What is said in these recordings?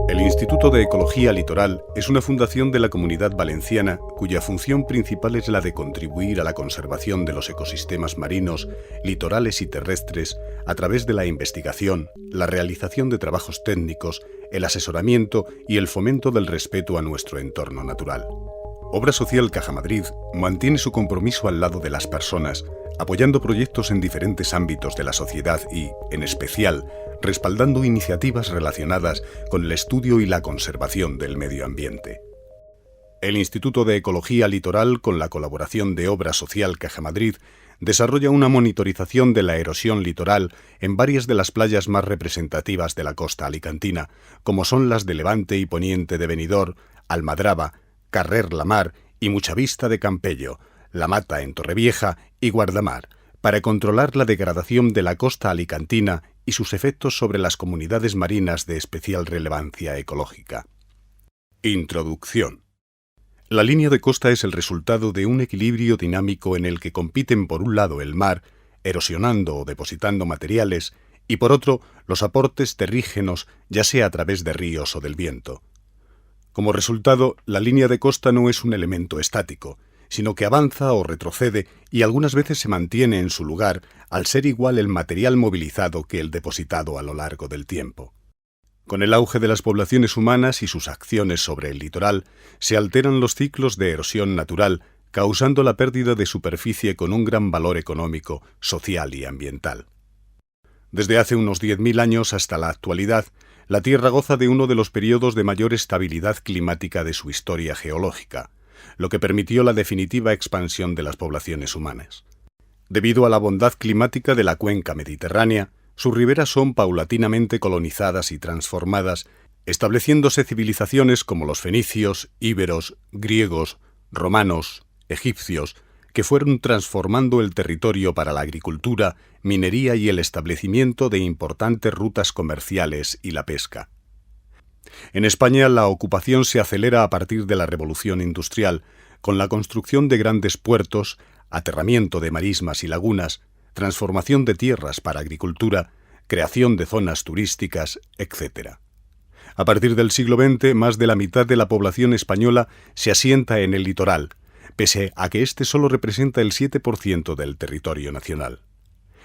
El Instituto de Ecología Litoral es una fundación de la Comunidad Valenciana cuya función principal es la de contribuir a la conservación de los ecosistemas marinos, litorales y terrestres a través de la investigación, la realización de trabajos técnicos, el asesoramiento y el fomento del respeto a nuestro entorno natural. Obra Social Caja Madrid mantiene su compromiso al lado de las personas, apoyando proyectos en diferentes ámbitos de la sociedad y, en especial, respaldando iniciativas relacionadas con el estudio y la conservación del medio ambiente. El Instituto de Ecología Litoral, con la colaboración de Obra Social Caja Madrid, desarrolla una monitorización de la erosión litoral en varias de las playas más representativas de la costa alicantina, como son las de Levante y Poniente de Benidorm, Almadraba, Carrer la Mar y Muchavista de Campello, La Mata en Torrevieja y Guardamar, para controlar la degradación de la costa alicantina y sus efectos sobre las comunidades marinas de especial relevancia ecológica. Introducción. La línea de costa es el resultado de un equilibrio dinámico en el que compiten por un lado el mar, erosionando o depositando materiales, y por otro los aportes terrígenos, ya sea a través de ríos o del viento. Como resultado, la línea de costa no es un elemento estático, sino que avanza o retrocede y algunas veces se mantiene en su lugar al ser igual el material movilizado que el depositado a lo largo del tiempo. Con el auge de las poblaciones humanas y sus acciones sobre el litoral, se alteran los ciclos de erosión natural, causando la pérdida de superficie con un gran valor económico, social y ambiental. Desde hace unos 10.000 años hasta la actualidad, la Tierra goza de uno de los periodos de mayor estabilidad climática de su historia geológica, lo que permitió la definitiva expansión de las poblaciones humanas. Debido a la bondad climática de la cuenca mediterránea, sus riberas son paulatinamente colonizadas y transformadas, estableciéndose civilizaciones como los fenicios, íberos, griegos, romanos, egipcios, que fueron transformando el territorio para la agricultura, minería y el establecimiento de importantes rutas comerciales y la pesca. En España, la ocupación se acelera a partir de la Revolución Industrial, con la construcción de grandes puertos, aterramiento de marismas y lagunas, transformación de tierras para agricultura, creación de zonas turísticas, etc. A partir del siglo XX, más de la mitad de la población española se asienta en el litoral, pese a que este solo representa el 7% del territorio nacional.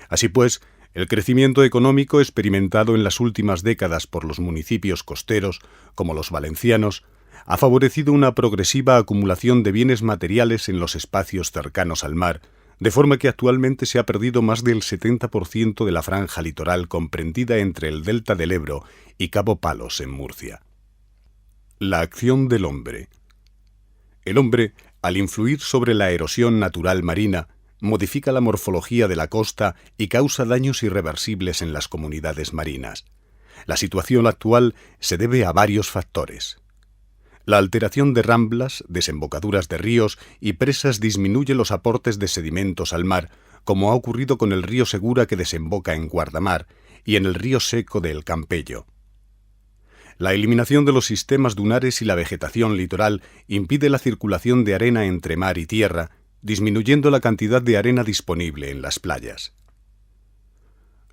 Así pues, el crecimiento económico experimentado en las últimas décadas por los municipios costeros, como los valencianos, ha favorecido una progresiva acumulación de bienes materiales en los espacios cercanos al mar, de forma que actualmente se ha perdido más del 70% de la franja litoral comprendida entre el delta del Ebro y Cabo Palos en Murcia. La acción del hombre. El hombre, al influir sobre la erosión natural marina, modifica la morfología de la costa y causa daños irreversibles en las comunidades marinas. La situación actual se debe a varios factores. La alteración de ramblas, desembocaduras de ríos y presas disminuye los aportes de sedimentos al mar, como ha ocurrido con el río Segura que desemboca en Guardamar y en el río Seco de El Campello. La eliminación de los sistemas dunares y la vegetación litoral impide la circulación de arena entre mar y tierra, disminuyendo la cantidad de arena disponible en las playas.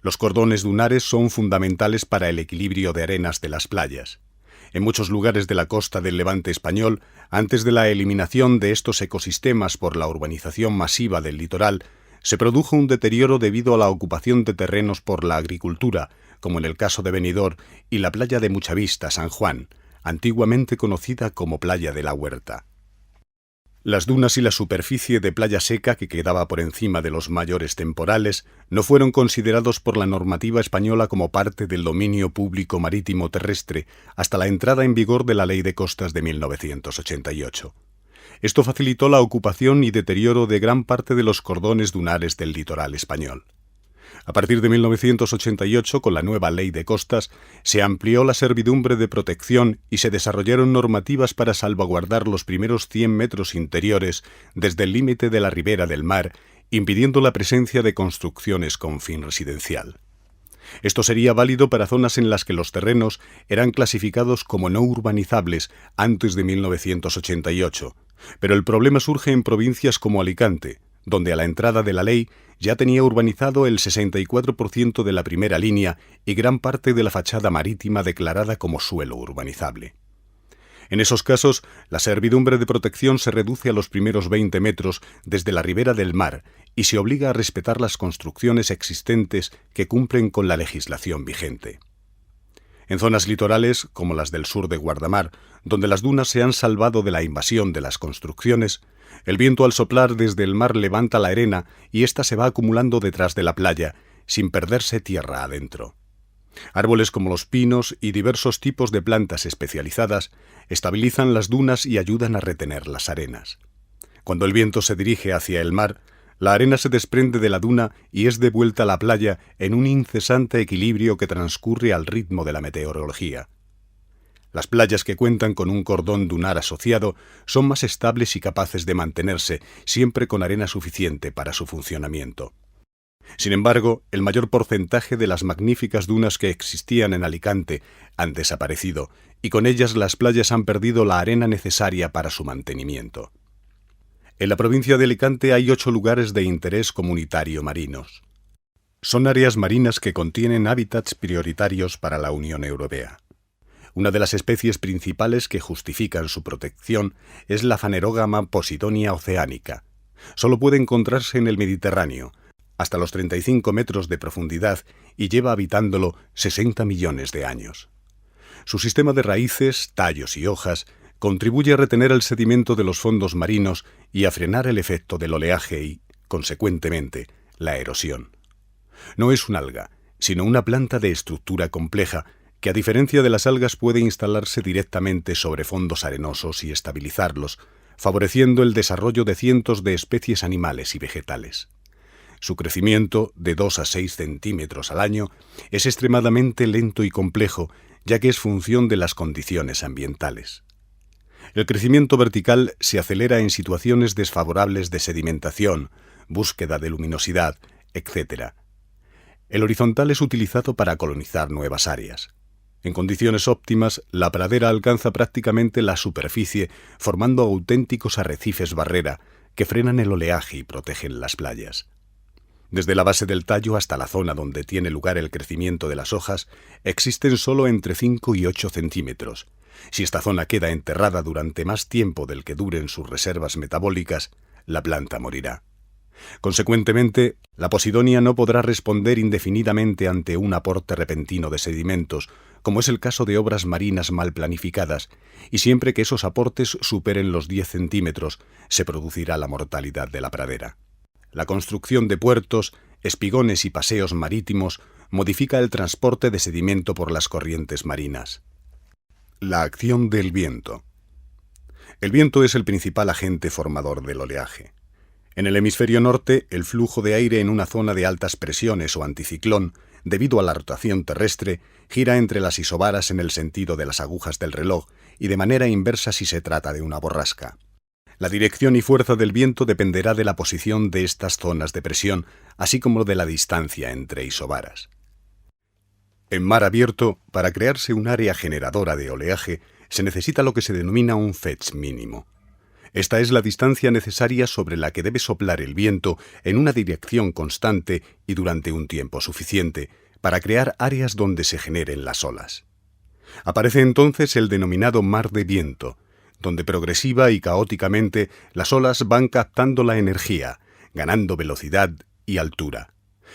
Los cordones dunares son fundamentales para el equilibrio de arenas de las playas. En muchos lugares de la costa del Levante español, antes de la eliminación de estos ecosistemas por la urbanización masiva del litoral, se produjo un deterioro debido a la ocupación de terrenos por la agricultura, como en el caso de Benidorm y la playa de Muchavista, San Juan, antiguamente conocida como Playa de la Huerta. Las dunas y la superficie de playa seca que quedaba por encima de los mayores temporales no fueron considerados por la normativa española como parte del dominio público marítimo terrestre hasta la entrada en vigor de la Ley de Costas de 1988. Esto facilitó la ocupación y deterioro de gran parte de los cordones dunares del litoral español. A partir de 1988, con la nueva Ley de Costas, se amplió la servidumbre de protección y se desarrollaron normativas para salvaguardar los primeros 100 metros interiores desde el límite de la ribera del mar, impidiendo la presencia de construcciones con fin residencial. Esto sería válido para zonas en las que los terrenos eran clasificados como no urbanizables antes de 1988, pero el problema surge en provincias como Alicante, donde a la entrada de la ley ya tenía urbanizado el 64% de la primera línea y gran parte de la fachada marítima declarada como suelo urbanizable. En esos casos, la servidumbre de protección se reduce a los primeros 20 metros desde la ribera del mar y se obliga a respetar las construcciones existentes que cumplen con la legislación vigente. En zonas litorales, como las del sur de Guardamar, donde las dunas se han salvado de la invasión de las construcciones, el viento al soplar desde el mar levanta la arena y ésta se va acumulando detrás de la playa, sin perderse tierra adentro. Árboles como los pinos y diversos tipos de plantas especializadas estabilizan las dunas y ayudan a retener las arenas. Cuando el viento se dirige hacia el mar, la arena se desprende de la duna y es devuelta a la playa en un incesante equilibrio que transcurre al ritmo de la meteorología. Las playas que cuentan con un cordón dunar asociado son más estables y capaces de mantenerse, siempre con arena suficiente para su funcionamiento. Sin embargo, el mayor porcentaje de las magníficas dunas que existían en Alicante han desaparecido, y con ellas las playas han perdido la arena necesaria para su mantenimiento. En la provincia de Alicante hay 8 lugares de interés comunitario marinos. Son áreas marinas que contienen hábitats prioritarios para la Unión Europea. Una de las especies principales que justifican su protección es la Phanerógama posidonia oceanica. Solo puede encontrarse en el Mediterráneo, hasta los 35 metros de profundidad, y lleva habitándolo 60 millones de años. Su sistema de raíces, tallos y hojas contribuye a retener el sedimento de los fondos marinos y a frenar el efecto del oleaje y, consecuentemente, la erosión. No es un alga, sino una planta de estructura compleja que, a diferencia de las algas, puede instalarse directamente sobre fondos arenosos y estabilizarlos, favoreciendo el desarrollo de cientos de especies animales y vegetales. Su crecimiento, de 2 a 6 centímetros al año, es extremadamente lento y complejo, ya que es función de las condiciones ambientales. El crecimiento vertical se acelera en situaciones desfavorables de sedimentación, búsqueda de luminosidad, etc. El horizontal es utilizado para colonizar nuevas áreas. En condiciones óptimas, la pradera alcanza prácticamente la superficie, formando auténticos arrecifes barrera que frenan el oleaje y protegen las playas. Desde la base del tallo hasta la zona donde tiene lugar el crecimiento de las hojas, existen solo entre 5 y 8 centímetros. Si esta zona queda enterrada durante más tiempo del que duren sus reservas metabólicas, la planta morirá. Consecuentemente, la posidonia no podrá responder indefinidamente ante un aporte repentino de sedimentos, como es el caso de obras marinas mal planificadas, y siempre que esos aportes superen los 10 centímetros, se producirá la mortalidad de la pradera. La construcción de puertos, espigones y paseos marítimos modifica el transporte de sedimento por las corrientes marinas. La acción del viento. El viento es el principal agente formador del oleaje. En el hemisferio norte, el flujo de aire en una zona de altas presiones o anticiclón, debido a la rotación terrestre, gira entre las isobaras en el sentido de las agujas del reloj y de manera inversa si se trata de una borrasca. La dirección y fuerza del viento dependerá de la posición de estas zonas de presión, así como de la distancia entre isobaras. En mar abierto, para crearse un área generadora de oleaje, se necesita lo que se denomina un fetch mínimo. Esta es la distancia necesaria sobre la que debe soplar el viento en una dirección constante y durante un tiempo suficiente para crear áreas donde se generen las olas. Aparece entonces el denominado mar de viento, donde progresiva y caóticamente las olas van captando la energía, ganando velocidad y altura.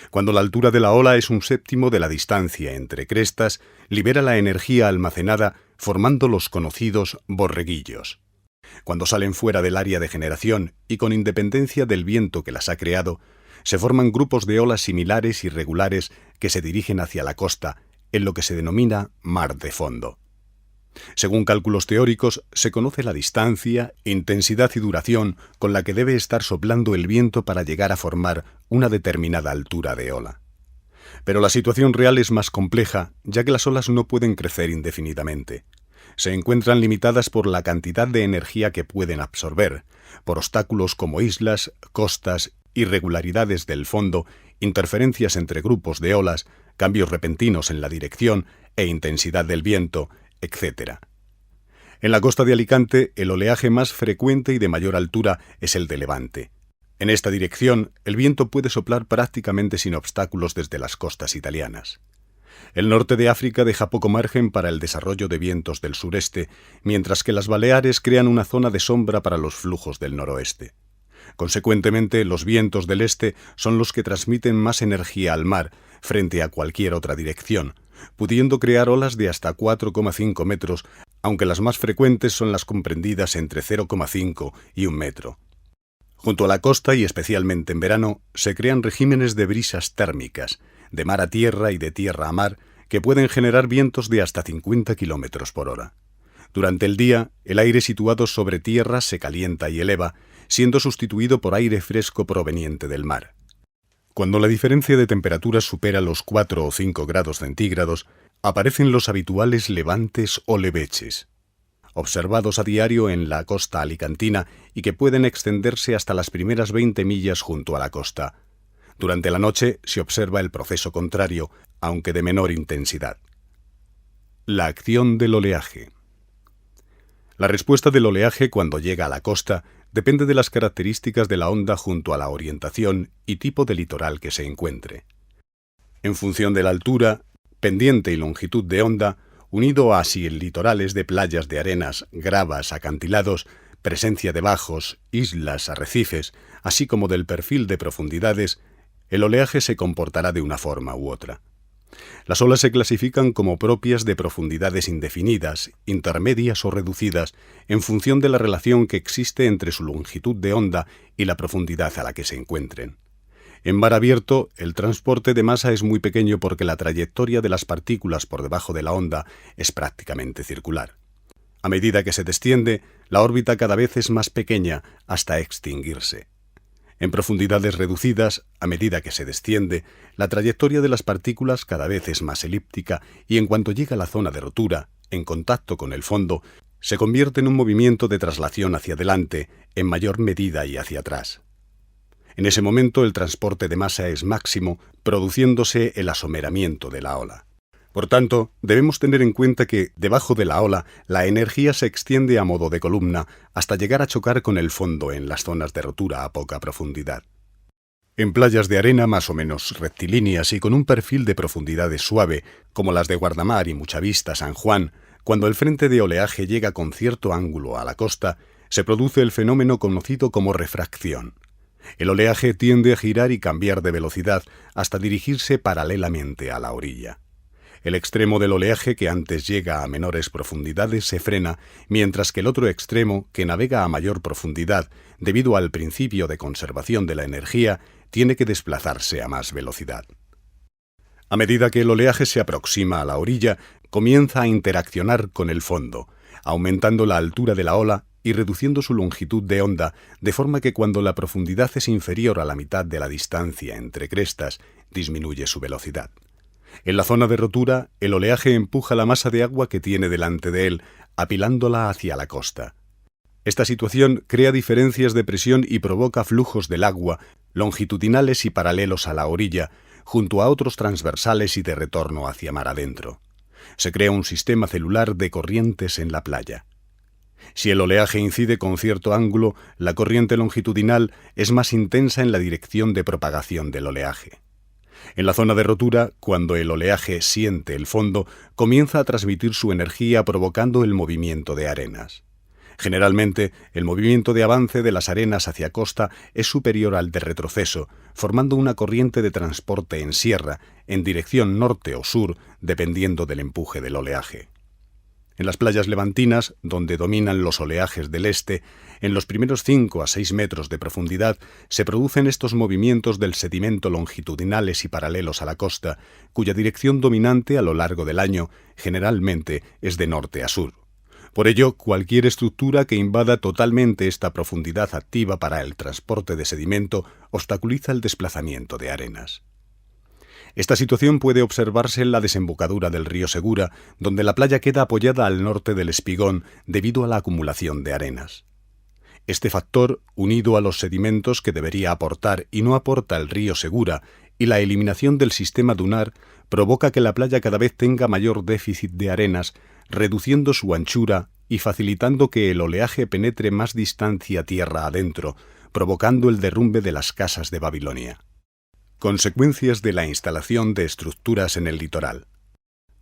Cuando la altura de la ola es un séptimo de la distancia entre crestas, libera la energía almacenada formando los conocidos borreguillos. Cuando salen fuera del área de generación y con independencia del viento que las ha creado, se forman grupos de olas similares y regulares que se dirigen hacia la costa, en lo que se denomina mar de fondo. Según cálculos teóricos, se conoce la distancia, intensidad y duración con la que debe estar soplando el viento para llegar a formar una determinada altura de ola. Pero la situación real es más compleja, ya que las olas no pueden crecer indefinidamente. Se encuentran limitadas por la cantidad de energía que pueden absorber, por obstáculos como islas, costas, irregularidades del fondo, interferencias entre grupos de olas, cambios repentinos en la dirección e intensidad del viento, etc. En la costa de Alicante, el oleaje más frecuente y de mayor altura es el de levante. En esta dirección, el viento puede soplar prácticamente sin obstáculos desde las costas italianas. El norte de África deja poco margen para el desarrollo de vientos del sureste, mientras que las Baleares crean una zona de sombra para los flujos del noroeste. Consecuentemente, los vientos del este son los que transmiten más energía al mar frente a cualquier otra dirección, pudiendo crear olas de hasta 4,5 metros, aunque las más frecuentes son las comprendidas entre 0,5 y 1 metro. Junto a la costa, y especialmente en verano, se crean regímenes de brisas térmicas, de mar a tierra y de tierra a mar, que pueden generar vientos de hasta 50 kilómetros por hora. Durante el día, el aire situado sobre tierra se calienta y eleva, siendo sustituido por aire fresco proveniente del mar. Cuando la diferencia de temperaturas supera los 4 o 5 grados centígrados, aparecen los habituales levantes o leveches, observados a diario en la costa alicantina y que pueden extenderse hasta las primeras 20 millas junto a la costa. Durante la noche se observa el proceso contrario, aunque de menor intensidad. La acción del oleaje. La respuesta del oleaje cuando llega a la costa depende de las características de la onda junto a la orientación y tipo de litoral que se encuentre. En función de la altura, pendiente y longitud de onda, unido a si el litoral es de playas de arenas, gravas, acantilados, presencia de bajos, islas, arrecifes, así como del perfil de profundidades, el oleaje se comportará de una forma u otra. Las olas se clasifican como propias de profundidades indefinidas, intermedias o reducidas, en función de la relación que existe entre su longitud de onda y la profundidad a la que se encuentren. En mar abierto, el transporte de masa es muy pequeño porque la trayectoria de las partículas por debajo de la onda es prácticamente circular. A medida que se desciende, la órbita cada vez es más pequeña hasta extinguirse. En profundidades reducidas, a medida que se desciende, la trayectoria de las partículas cada vez es más elíptica y en cuanto llega a la zona de rotura, en contacto con el fondo, se convierte en un movimiento de traslación hacia adelante, en mayor medida y hacia atrás. En ese momento el transporte de masa es máximo, produciéndose el asomeramiento de la ola. Por tanto, debemos tener en cuenta que, debajo de la ola, la energía se extiende a modo de columna hasta llegar a chocar con el fondo en las zonas de rotura a poca profundidad. En playas de arena más o menos rectilíneas y con un perfil de profundidades suave, como las de Guardamar y Muchavista, San Juan, cuando el frente de oleaje llega con cierto ángulo a la costa, se produce el fenómeno conocido como refracción. El oleaje tiende a girar y cambiar de velocidad hasta dirigirse paralelamente a la orilla. El extremo del oleaje que antes llega a menores profundidades se frena, mientras que el otro extremo, que navega a mayor profundidad, debido al principio de conservación de la energía, tiene que desplazarse a más velocidad. A medida que el oleaje se aproxima a la orilla, comienza a interaccionar con el fondo, aumentando la altura de la ola y reduciendo su longitud de onda, de forma que cuando la profundidad es inferior a la mitad de la distancia entre crestas, disminuye su velocidad. En la zona de rotura, el oleaje empuja la masa de agua que tiene delante de él, apilándola hacia la costa. Esta situación crea diferencias de presión y provoca flujos del agua, longitudinales y paralelos a la orilla, junto a otros transversales y de retorno hacia mar adentro. Se crea un sistema celular de corrientes en la playa. Si el oleaje incide con cierto ángulo, la corriente longitudinal es más intensa en la dirección de propagación del oleaje. En la zona de rotura, cuando el oleaje siente el fondo, comienza a transmitir su energía provocando el movimiento de arenas. Generalmente, el movimiento de avance de las arenas hacia costa es superior al de retroceso, formando una corriente de transporte en sierra, en dirección norte o sur, dependiendo del empuje del oleaje. En las playas levantinas, donde dominan los oleajes del este, en los primeros 5 a 6 metros de profundidad se producen estos movimientos del sedimento longitudinales y paralelos a la costa, cuya dirección dominante a lo largo del año generalmente es de norte a sur. Por ello, cualquier estructura que invada totalmente esta profundidad activa para el transporte de sedimento obstaculiza el desplazamiento de arenas. Esta situación puede observarse en la desembocadura del río Segura, donde la playa queda apoyada al norte del espigón debido a la acumulación de arenas. Este factor, unido a los sedimentos que debería aportar y no aporta el río Segura, y la eliminación del sistema dunar, provoca que la playa cada vez tenga mayor déficit de arenas, reduciendo su anchura y facilitando que el oleaje penetre más distancia tierra adentro, provocando el derrumbe de las casas de Babilonia. Consecuencias de la instalación de estructuras en el litoral.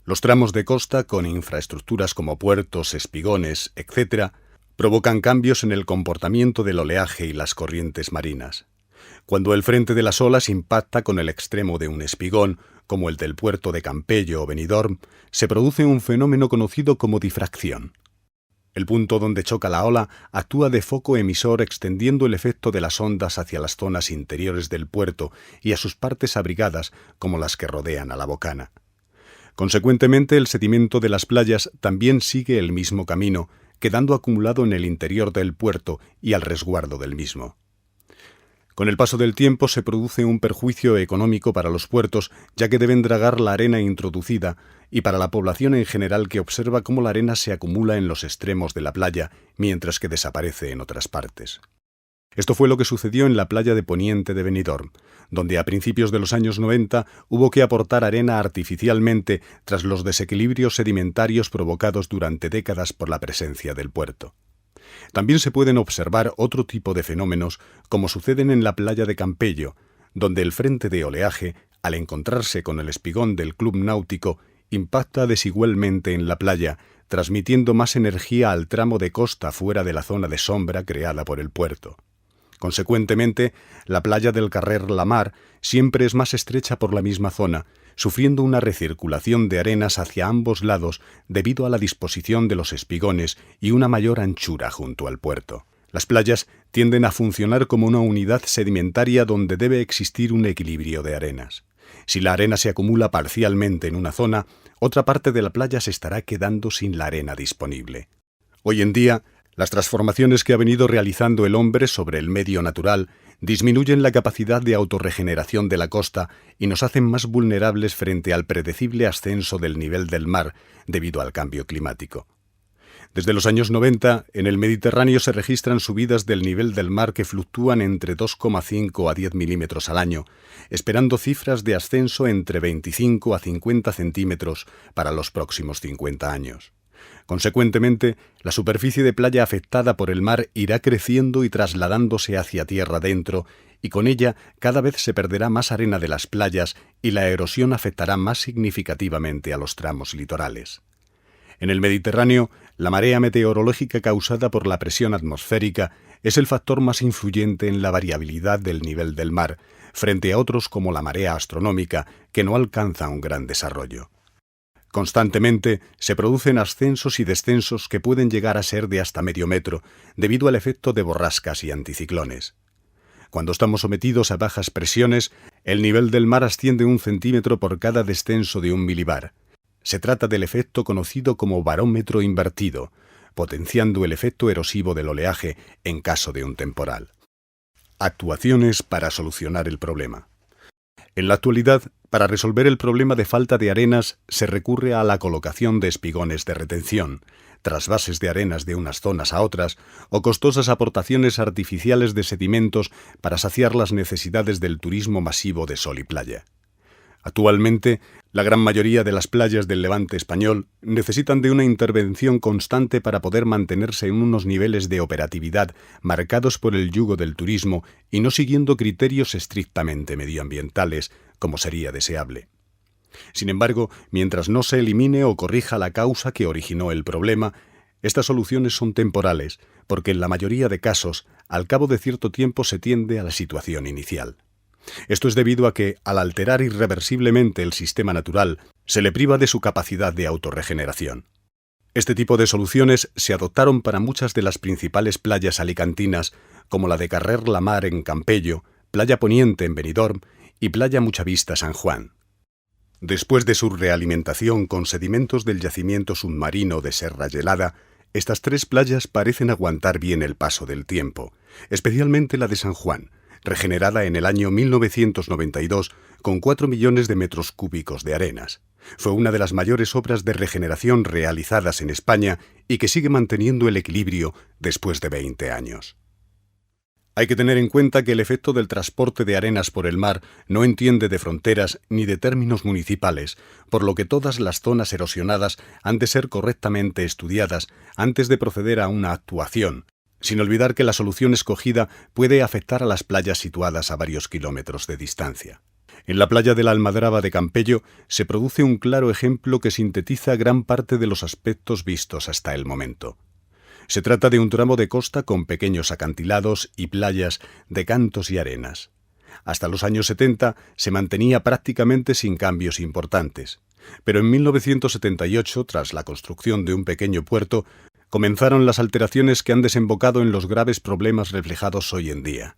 Los tramos de costa, con infraestructuras como puertos, espigones, etc., provocan cambios en el comportamiento del oleaje y las corrientes marinas. Cuando el frente de las olas impacta con el extremo de un espigón, como el del puerto de Campello o Benidorm, se produce un fenómeno conocido como difracción. El punto donde choca la ola actúa de foco emisor extendiendo el efecto de las ondas hacia las zonas interiores del puerto y a sus partes abrigadas, como las que rodean a la bocana. Consecuentemente, el sedimento de las playas también sigue el mismo camino, quedando acumulado en el interior del puerto y al resguardo del mismo. Con el paso del tiempo se produce un perjuicio económico para los puertos, ya que deben dragar la arena introducida, y para la población en general que observa cómo la arena se acumula en los extremos de la playa, mientras que desaparece en otras partes. Esto fue lo que sucedió en la playa de Poniente de Benidorm, donde a principios de los años 90 hubo que aportar arena artificialmente tras los desequilibrios sedimentarios provocados durante décadas por la presencia del puerto. También se pueden observar otro tipo de fenómenos, como suceden en la playa de Campello, donde el frente de oleaje, al encontrarse con el espigón del club náutico, impacta desigualmente en la playa, transmitiendo más energía al tramo de costa fuera de la zona de sombra creada por el puerto. Consecuentemente, la playa del Carrer La Mar siempre es más estrecha por la misma zona, sufriendo una recirculación de arenas hacia ambos lados debido a la disposición de los espigones y una mayor anchura junto al puerto. Las playas tienden a funcionar como una unidad sedimentaria donde debe existir un equilibrio de arenas. Si la arena se acumula parcialmente en una zona, otra parte de la playa se estará quedando sin la arena disponible. Hoy en día, las transformaciones que ha venido realizando el hombre sobre el medio natural disminuyen la capacidad de autorregeneración de la costa y nos hacen más vulnerables frente al predecible ascenso del nivel del mar debido al cambio climático. Desde los años 90, en el Mediterráneo se registran subidas del nivel del mar que fluctúan entre 2,5 a 10 milímetros al año, esperando cifras de ascenso entre 25 a 50 centímetros para los próximos 50 años. Consecuentemente, la superficie de playa afectada por el mar irá creciendo y trasladándose hacia tierra adentro, y con ella cada vez se perderá más arena de las playas y la erosión afectará más significativamente a los tramos litorales. En el Mediterráneo, la marea meteorológica causada por la presión atmosférica es el factor más influyente en la variabilidad del nivel del mar, frente a otros como la marea astronómica, que no alcanza un gran desarrollo. Constantemente se producen ascensos y descensos que pueden llegar a ser de hasta medio metro, debido al efecto de borrascas y anticiclones. Cuando estamos sometidos a bajas presiones, el nivel del mar asciende 1 centímetro por cada descenso de 1 milibar. Se trata del efecto conocido como barómetro invertido, potenciando el efecto erosivo del oleaje en caso de un temporal. Actuaciones para solucionar el problema. En la actualidad, para resolver el problema de falta de arenas, se recurre a la colocación de espigones de retención, trasvases de arenas de unas zonas a otras o costosas aportaciones artificiales de sedimentos para saciar las necesidades del turismo masivo de sol y playa. Actualmente, la gran mayoría de las playas del Levante español necesitan de una intervención constante para poder mantenerse en unos niveles de operatividad marcados por el yugo del turismo y no siguiendo criterios estrictamente medioambientales, como sería deseable. Sin embargo, mientras no se elimine o corrija la causa que originó el problema, estas soluciones son temporales, porque en la mayoría de casos, al cabo de cierto tiempo se tiende a la situación inicial. Esto es debido a que, al alterar irreversiblemente el sistema natural, se le priva de su capacidad de autorregeneración. Este tipo de soluciones se adoptaron para muchas de las principales playas alicantinas, como la de Carrer La Mar en Campello, Playa Poniente en Benidorm y Playa Muchavista San Juan. Después de su realimentación con sedimentos del yacimiento submarino de Serra Gelada, estas 3 playas parecen aguantar bien el paso del tiempo, especialmente la de San Juan, regenerada en el año 1992 con 4 millones de metros cúbicos de arenas. Fue una de las mayores obras de regeneración realizadas en España y que sigue manteniendo el equilibrio después de 20 años. Hay que tener en cuenta que el efecto del transporte de arenas por el mar no entiende de fronteras ni de términos municipales, por lo que todas las zonas erosionadas han de ser correctamente estudiadas antes de proceder a una actuación, sin olvidar que la solución escogida puede afectar a las playas situadas a varios kilómetros de distancia. En la playa de la Almadraba de Campello se produce un claro ejemplo que sintetiza gran parte de los aspectos vistos hasta el momento. Se trata de un tramo de costa con pequeños acantilados y playas de cantos y arenas. Hasta los años 70 se mantenía prácticamente sin cambios importantes, pero en 1978, tras la construcción de un pequeño puerto, comenzaron las alteraciones que han desembocado en los graves problemas reflejados hoy en día.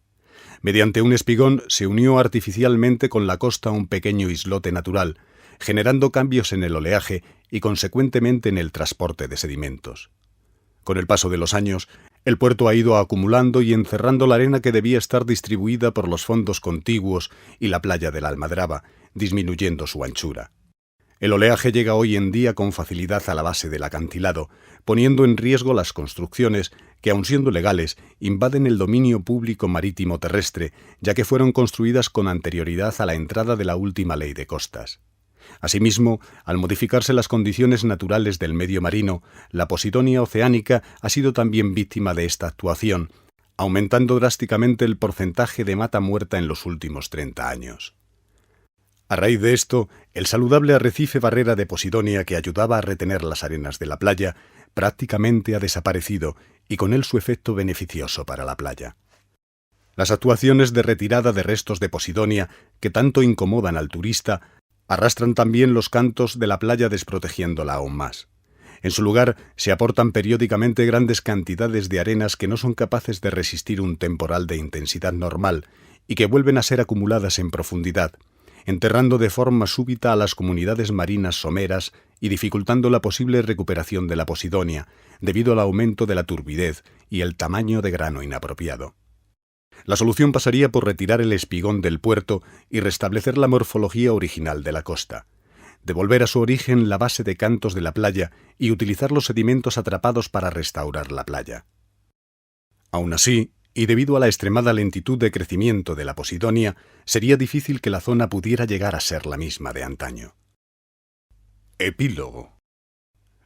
Mediante un espigón se unió artificialmente con la costa un pequeño islote natural, generando cambios en el oleaje y consecuentemente en el transporte de sedimentos. Con el paso de los años, el puerto ha ido acumulando y encerrando la arena que debía estar distribuida por los fondos contiguos y la playa de la Almadraba, disminuyendo su anchura. El oleaje llega hoy en día con facilidad a la base del acantilado, poniendo en riesgo las construcciones que, aun siendo legales, invaden el dominio público marítimo terrestre, ya que fueron construidas con anterioridad a la entrada de la última ley de costas. Asimismo, al modificarse las condiciones naturales del medio marino, la Posidonia oceánica ha sido también víctima de esta actuación, aumentando drásticamente el porcentaje de mata muerta en los últimos 30 años. A raíz de esto, el saludable arrecife barrera de Posidonia que ayudaba a retener las arenas de la playa prácticamente ha desaparecido y con él su efecto beneficioso para la playa. Las actuaciones de retirada de restos de Posidonia que tanto incomodan al turista arrastran también los cantos de la playa desprotegiéndola aún más. En su lugar se aportan periódicamente grandes cantidades de arenas que no son capaces de resistir un temporal de intensidad normal y que vuelven a ser acumuladas en profundidad, enterrando de forma súbita a las comunidades marinas someras y dificultando la posible recuperación de la Posidonia, debido al aumento de la turbidez y el tamaño de grano inapropiado. La solución pasaría por retirar el espigón del puerto y restablecer la morfología original de la costa, devolver a su origen la base de cantos de la playa y utilizar los sedimentos atrapados para restaurar la playa. Aún así, y debido a la extremada lentitud de crecimiento de la Posidonia, sería difícil que la zona pudiera llegar a ser la misma de antaño. Epílogo.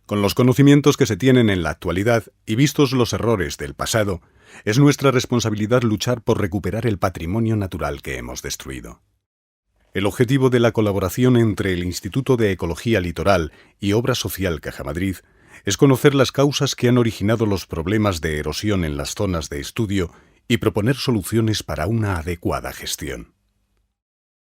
Con los conocimientos que se tienen en la actualidad y vistos los errores del pasado, es nuestra responsabilidad luchar por recuperar el patrimonio natural que hemos destruido. El objetivo de la colaboración entre el Instituto de Ecología Litoral y Obra Social Caja Madrid es conocer las causas que han originado los problemas de erosión en las zonas de estudio y proponer soluciones para una adecuada gestión.